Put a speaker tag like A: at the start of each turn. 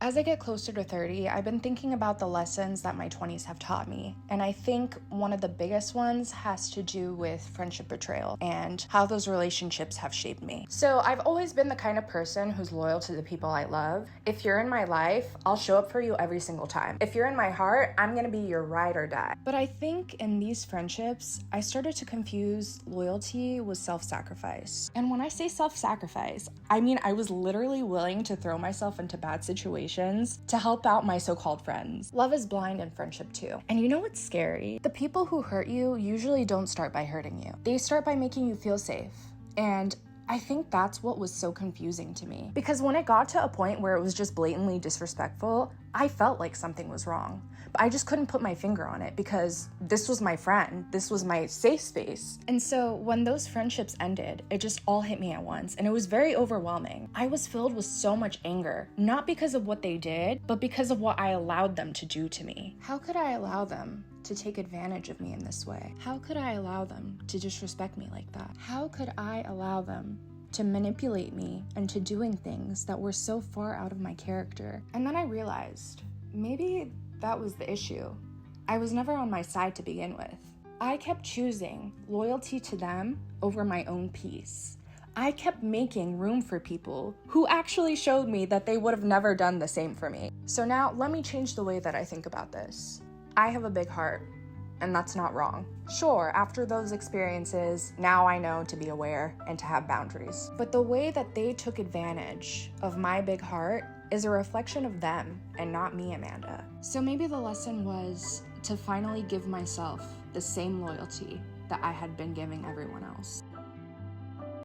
A: As I get closer to 30, I've been thinking about the lessons that my 20s have taught me. And I think one of the biggest ones has to do with friendship betrayal and how those relationships have shaped me. So I've always been the kind of person who's loyal to the people I love. If you're in my life, I'll show up for you every single time. If you're in my heart, I'm gonna be your ride or die. But I think in these friendships, I started to confuse loyalty with self-sacrifice. And when I say self-sacrifice, I mean I was literally willing to throw myself into bad situations to help out my so-called friends. Love is blind in friendship too. And you know what's scary? The people who hurt you usually don't start by hurting you. They start by making you feel safe. And I think that's what was so confusing to me. Because when it got to a point where it was just blatantly disrespectful, I felt like something was wrong. But I just couldn't put my finger on it because this was my friend. This was my safe space. And so when those friendships ended, it just all hit me at once. And it was very overwhelming. I was filled with so much anger, not because of what they did, but because of what I allowed them to do to me. How could I allow them to take advantage of me in this way? How could I allow them to disrespect me like that? How could I allow them to manipulate me into doing things that were so far out of my character? And then I realized maybe that was the issue. I was never on my side to begin with. I kept choosing loyalty to them over my own peace. I kept making room for people who actually showed me that they would have never done the same for me. So now let me change the way that I think about this. I have a big heart, and that's not wrong. Sure, after those experiences, now I know to be aware and to have boundaries. But the way that they took advantage of my big heart is a reflection of them and not me, Amanda. So maybe the lesson was to finally give myself the same loyalty that I had been giving everyone else.